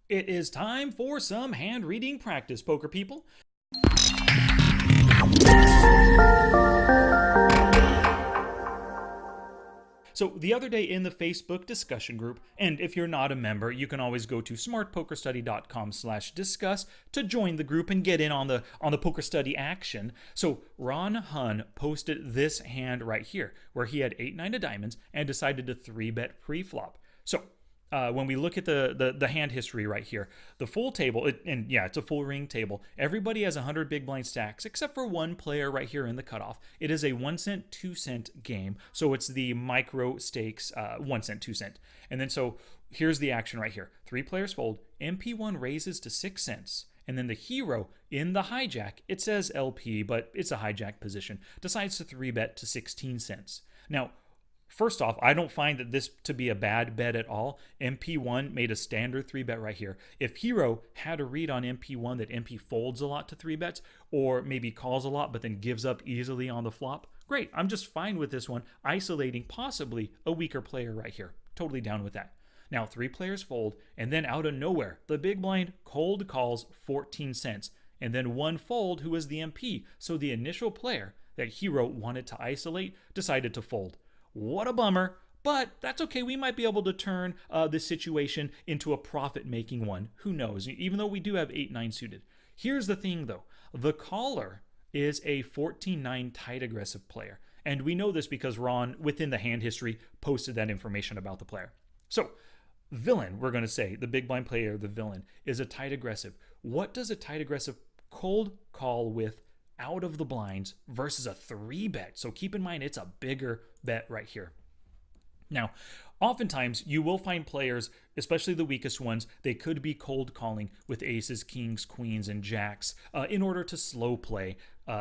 It is time for some hand reading practice, poker people. So the other day in the Facebook discussion group, and if you're not a member, you can always go to smartpokerstudy.com/discuss to join the group and get in on the poker study action. So Ron Hunn posted this hand right here, where he had 8-9 of diamonds and decided to 3-bet pre-flop. So when we look at the hand history right here, the full table, and yeah, it's a full ring table. Everybody has 100 big blind stacks except for one player right here in the cutoff. It is a 1 cent, 2 cent game, so it's the micro stakes 1 cent, 2 cent. And then so here's the action right here. 3 players fold. MP1 raises to 6 cents. And then the hero in the hijack, it says LP, but it's a hijack position, decides to 3-bet to 16 cents. Now, first off, I don't find that this to be a bad bet at all. MP1 made a standard 3-bet right here. If Hero had a read on MP1 that MP folds a lot to 3-bets, or maybe calls a lot but then gives up easily on the flop, great. I'm just fine with this one, isolating possibly a weaker player right here. Totally down with that. Now 3 players fold, and then out of nowhere, the big blind cold calls 14 cents, and then one fold who is the MP. So the initial player that Hero wanted to isolate decided to fold. What a bummer, but that's okay. We might be able to turn this situation into a profit-making one. Who knows? Even though we do have 8-9 suited. Here's the thing, though. The caller is a 14-9 tight aggressive player. And we know this because Ron, within the hand history, posted that information about the player. So, villain, we're going to say, the big blind player, the villain, is a tight aggressive. What does a tight aggressive cold call with out of the blinds versus a 3-bet? So keep in mind, it's a bigger bet right here. Now, oftentimes you will find players, especially the weakest ones, they could be cold calling with aces, kings, queens, and jacks in order to slow play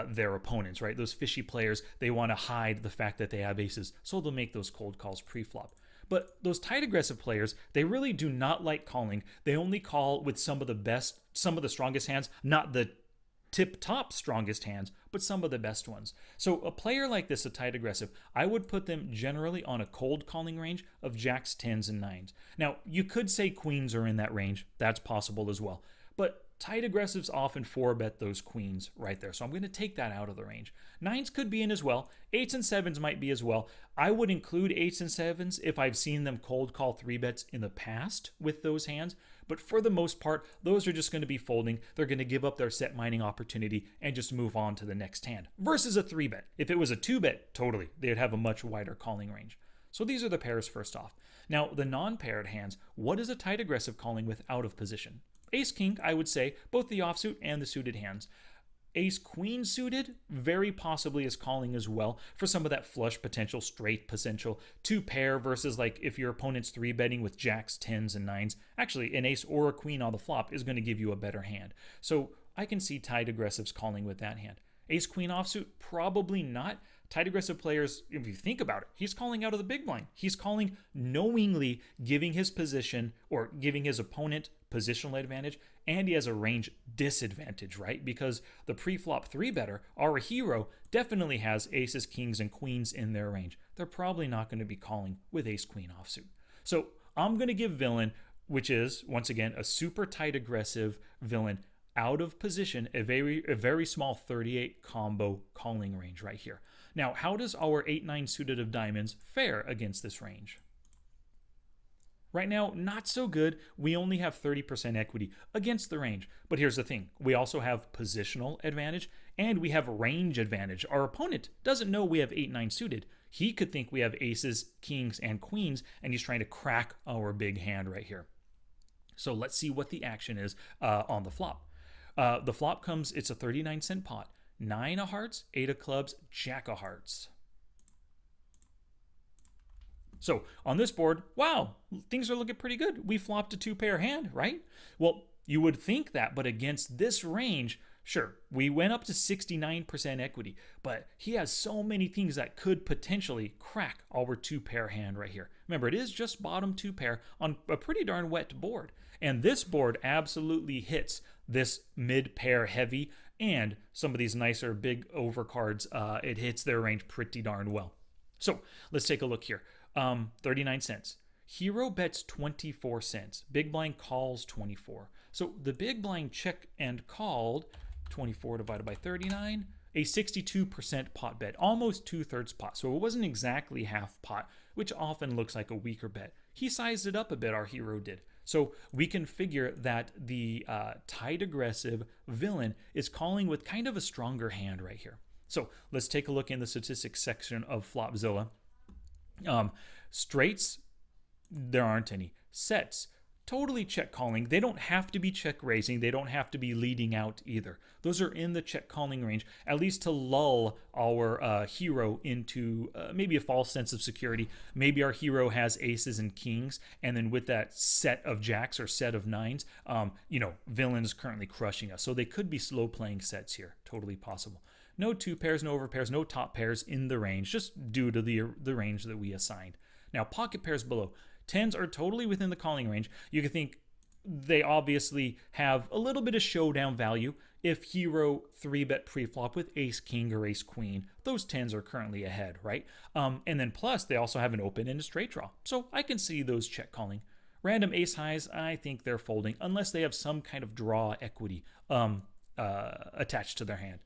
their opponents, right? Those fishy players, they want to hide the fact that they have aces, so they'll make those cold calls pre-flop. But those tight aggressive players, they really do not like calling. They only call with some of the strongest hands, not the tip-top strongest hands, but some of the best ones. So a player like this, a tight aggressive, I would put them generally on a cold calling range of jacks, 10s, and 9s. Now, you could say queens are in that range. That's possible as well. But tight aggressives often 4-bet those queens right there. So I'm going to take that out of the range. 9s could be in as well. 8s and 7s might be as well. I would include 8s and 7s if I've seen them cold call 3-bets in the past with those hands. But for the most part, those are just going to be folding. They're going to give up their set mining opportunity and just move on to the next hand. Versus a 3-bet. If it was a 2-bet, totally, they'd have a much wider calling range. So these are the pairs first off. Now, the non-paired hands, what is a tight aggressive calling with out of position? Ace-king, I would say, both the offsuit and the suited hands. Ace-queen suited, very possibly is calling as well for some of that flush potential, straight potential. 2-pair versus like if your opponent's 3-betting with jacks, 10s, and 9s. Actually, an ace or a queen on the flop is going to give you a better hand. So I can see tight aggressives calling with that hand. Ace-queen offsuit, probably not. Tight aggressive players, if you think about it, he's calling out of the big blind. He's calling knowingly, giving his position or giving his opponent positional advantage, and he has a range disadvantage, right? Because the pre-flop 3-better, our hero, definitely has aces, kings, and queens in their range. They're probably not going to be calling with ace-queen offsuit. So I'm going to give villain, which is, once again, a super tight aggressive villain, out of position, a very small 38 combo calling range right here. Now, how does our 8-9 suited of diamonds fare against this range? Right now, not so good. We only have 30% equity against the range. But here's the thing. We also have positional advantage and we have range advantage. Our opponent doesn't know we have 8-9 suited. He could think we have aces, kings, and queens, and he's trying to crack our big hand right here. So let's see what the action is on the flop. The flop comes, it's a 39-cent pot. 9 of hearts, 8 of clubs, jack of hearts. So on this board, wow, things are looking pretty good. We flopped a 2-pair hand, right? Well, you would think that, but against this range, sure, we went up to 69% equity, but he has so many things that could potentially crack our 2-pair hand right here. Remember, it is just bottom 2-pair on a pretty darn wet board. And this board absolutely hits this mid-pair heavy and some of these nicer big overcards. It hits their range pretty darn well. So let's take a look here. 39 cents. Hero bets 24 cents. Big blind calls 24. So the big blind check and called 24 divided by 39, a 62% pot bet, almost 2/3 pot. So it wasn't exactly half pot, which often looks like a weaker bet. He sized it up a bit, our hero did. So we can figure that the tight aggressive villain is calling with kind of a stronger hand right here. So let's take a look in the statistics section of Flopzilla. Straights, there aren't any. Sets, totally check calling. They don't have to be check raising. They don't have to be leading out either. Those are in the check calling range, at least to lull our hero into maybe a false sense of security. Maybe our hero has aces and kings, and then with that set of jacks or set of nines, villain is currently crushing us. So they could be slow playing sets here. Totally possible. No two pairs, no over pairs, no top pairs in the range, just due to the range that we assigned. Now, pocket pairs below. Tens are totally within the calling range. You can think they obviously have a little bit of showdown value. If hero 3-bet preflop with ace king or ace queen, those tens are currently ahead, right? And then plus, they also have an open and a straight draw. So I can see those check calling. Random ace highs, I think they're folding unless they have some kind of draw equity attached to their hand.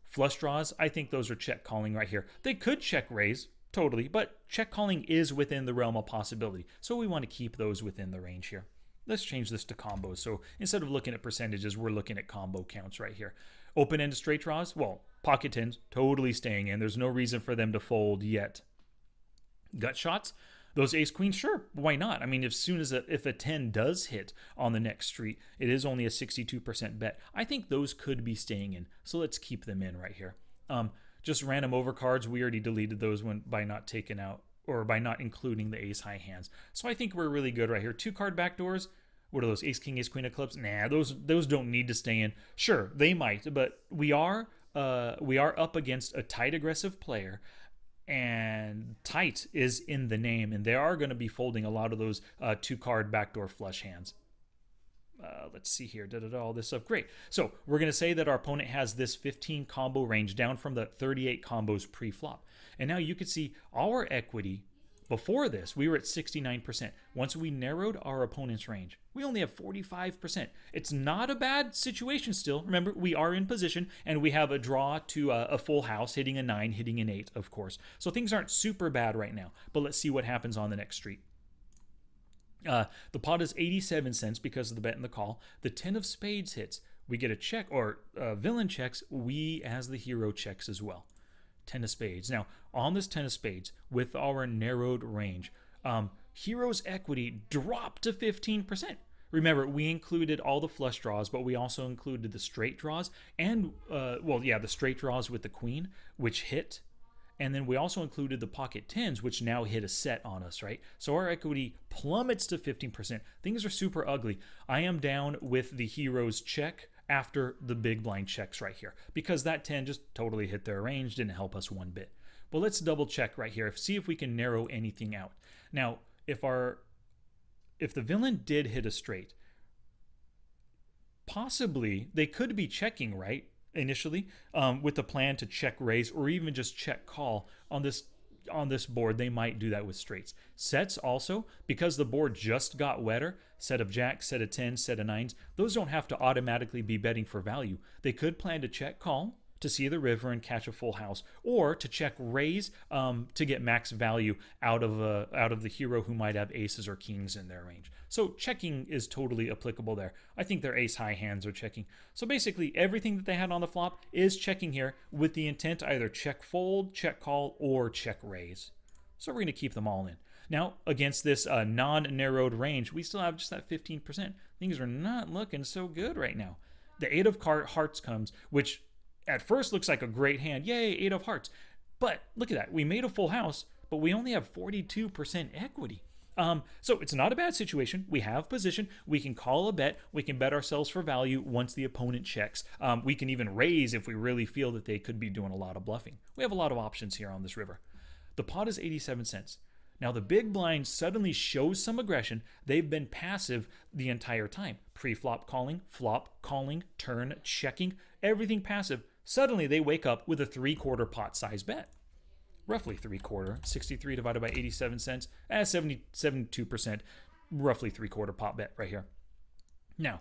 Flush draws, I think those are check calling right here. They could check raise, totally, but check calling is within the realm of possibility. So we want to keep those within the range here. Let's change this to combos. So instead of looking at percentages, we're looking at combo counts right here. Open-ended straight draws, well, pocket tens, totally staying in. There's no reason for them to fold yet. Gut shots, those ace queens, sure, why not? I mean, as soon as if a 10 does hit on the next street, it is only a 62% bet. I think those could be staying in, so let's keep them in right here. Just random overcards, we already deleted those by not taking out or by not including the ace high hands. So I think we're really good right here. 2-card backdoors. What are those? Ace king, ace queen of clubs? Nah, those don't need to stay in. Sure, they might, but we are up against a tight aggressive player, and tight is in the name, and they are going to be folding a lot of those 2-card backdoor flush hands. Let's see here, all this stuff. Great. So we're going to say that our opponent has this 15 combo range down from the 38 combos pre-flop. And now you can see our equity before this, we were at 69%. Once we narrowed our opponent's range, we only have 45%. It's not a bad situation still. Remember, we are in position and we have a draw to a full house, hitting a 9, hitting an 8, of course. So things aren't super bad right now, but let's see what happens on the next street. The pot is 87 cents because of the bet and the call. The 10 of spades hits. We get a check, or villain checks. We, as the hero, checks as well. 10 of spades. Now, on this 10 of spades, with our narrowed range, hero's equity dropped to 15%. Remember, we included all the flush draws, but we also included the straight draws and, the straight draws with the queen, which hit. And then we also included the pocket tens, which now hit a set on us, right? So our equity plummets to 15%. Things are super ugly. I am down with the hero's check after the big blind checks right here, because that 10 just totally hit their range, didn't help us one bit. But let's double check right here, see if we can narrow anything out. Now, if the villain did hit a straight, possibly they could be checking, right? Initially, with the plan to check raise or even just check call on this board. They might do that with straights. Sets also, because the board just got wetter, set of jacks, set of 10s, set of 9s, those don't have to automatically be betting for value. They could plan to check call to see the river and catch a full house, or to check raise to get max value out of the hero who might have aces or kings in their range. So checking is totally applicable there. I think their ace high hands are checking. So basically everything that they had on the flop is checking here with the intent to either check fold, check call, or check raise. So we're going to keep them all in. Now, against this non-narrowed range, we still have just that 15%. Things are not looking so good right now. The 8 of hearts comes, which at first looks like a great hand. Yay, 8 of hearts. But look at that. We made a full house, but we only have 42% equity. So it's not a bad situation. We have position. We can call a bet. We can bet ourselves for value once the opponent checks. We can even raise if we really feel that they could be doing a lot of bluffing. We have a lot of options here on this river. The pot is 87 cents. Now the big blind suddenly shows some aggression. They've been passive the entire time. Pre-flop calling, flop calling, turn checking, everything passive. Suddenly they wake up with a 3/4 pot size bet. roughly 3/4. 63 divided by 87 cents, 72%, roughly 3/4 pot bet right here. Now,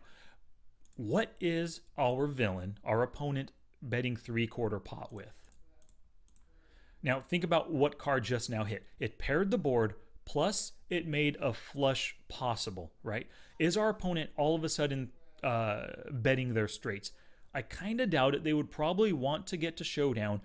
what is our villain, our opponent, betting 3/4 pot with? Now, think about what card just now hit. It paired the board, plus it made a flush possible, right? Is our opponent all of a sudden betting their straights? I kind of doubt it. They would probably want to get to showdown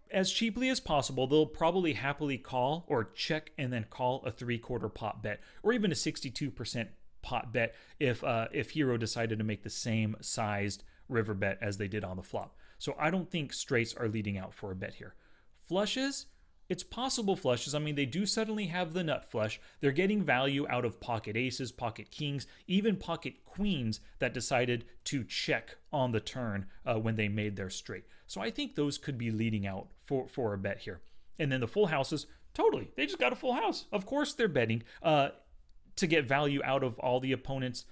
as cheaply as possible. They'll probably happily call or check and then call a 3/4 pot bet, or even a 62% pot bet if Hero decided to make the same sized river bet as they did on the flop. So I don't think straights are leading out for a bet here. Flushes, it's possible flushes. I mean, they do suddenly have the nut flush. They're getting value out of pocket aces, pocket kings, even pocket queens that decided to check on the turn when they made their straight. So I think those could be leading out for a bet here. And then the full houses, totally. They just got a full house. Of course they're betting to get value out of all the opponents,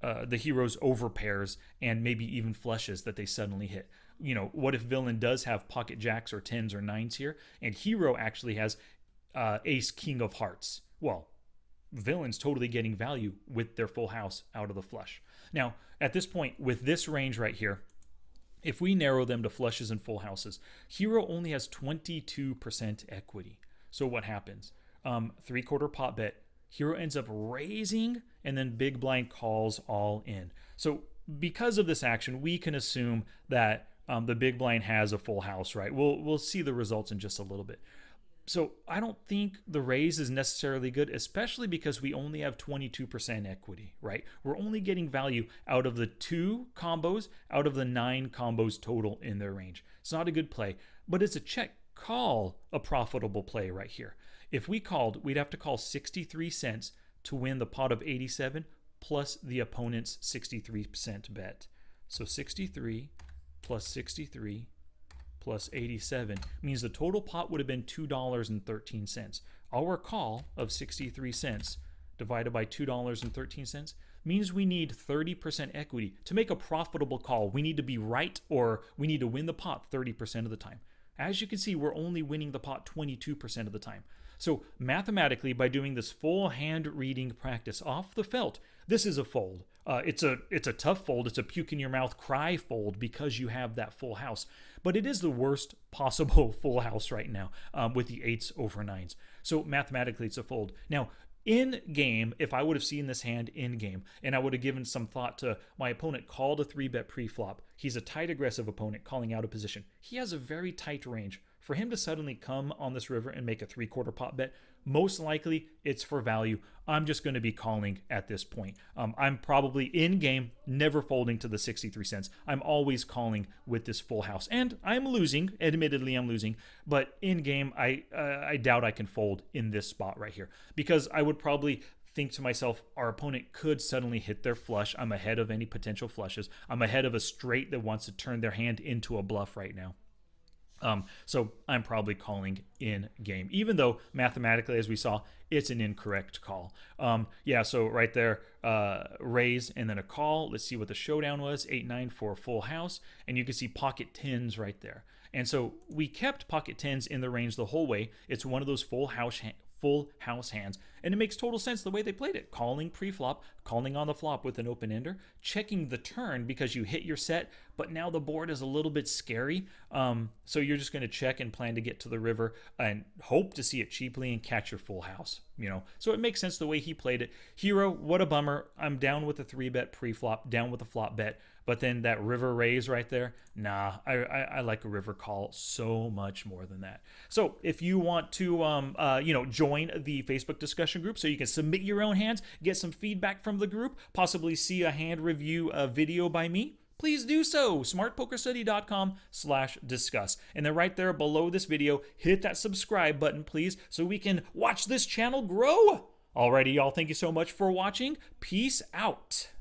the Hero's overpairs, and maybe even flushes that they suddenly hit. You know, what if villain does have pocket jacks or 10s or 9s here, and Hero actually has ace king of hearts? Well, villain's totally getting value with their full house out of the flush. Now, at this point, with this range right here, if we narrow them to flushes and full houses, Hero only has 22% equity. So what happens? 3/4 pot bet. Hero ends up raising, and then big blind calls all in. So because of this action, we can assume that the big blind has a full house, right? We'll see the results in just a little bit. So I don't think the raise is necessarily good, especially because we only have 22% equity, right? We're only getting value out of the 2 combos, out of the 9 combos total in their range. It's not a good play, but it's a check call, a profitable play right here. If we called, we'd have to call 63 cents to win the pot of 87 plus the opponent's 63% bet. So 63 plus 63 plus 87 means the total pot would have been $2.13. Our call of 63 cents divided by $2.13 means we need 30% equity. To make a profitable call, we need to be right, or we need to win the pot 30% of the time. As you can see, we're only winning the pot 22% of the time. So mathematically, by doing this full hand reading practice off the felt, this is a fold. It's a tough fold. It's a puke in your mouth cry fold because you have that full house. But it is the worst possible full house right now with the 8s over 9s. So mathematically, it's a fold. Now, in game, if I would have seen this hand in game and I would have given some thought to my opponent called a 3-bet pre-flop, he's a tight aggressive opponent calling out of position. He has a very tight range. For him to suddenly come on this river and make a 3/4 pot bet, most likely it's for value. I'm just going to be calling at this point. I'm probably in game, never folding to the 63 cents. I'm always calling with this full house. And I'm losing, admittedly I'm losing, but in game I doubt I can fold in this spot right here, because I would probably think to myself, our opponent could suddenly hit their flush. I'm ahead of any potential flushes. I'm ahead of a straight that wants to turn their hand into a bluff right now. So I'm probably calling in game, even though mathematically, as we saw, it's an incorrect call. Yeah, so right there, raise and then a call. Let's see what the showdown was, 8-9 for a full house. And you can see pocket 10s right there. And so we kept pocket 10s in the range the whole way. It's one of those full house hands, and it makes total sense the way they played it. Calling pre-flop, calling on the flop with an open ender, checking the turn because you hit your set, but now the board is a little bit scary. So you're just going to check and plan to get to the river and hope to see it cheaply and catch your full house. You know, so it makes sense the way he played it. Hero, what a bummer. I'm down with the 3-bet pre-flop, down with the flop bet, but then that river raise right there, nah, I like a river call so much more than that. So if you want to, join the Facebook discussion group so you can submit your own hands, get some feedback from the group, possibly see a hand review video by me, please do so. smartpokerstudy.com/discuss. And then right there below this video, hit that subscribe button, please, so we can watch this channel grow. Alrighty, y'all, thank you so much for watching. Peace out.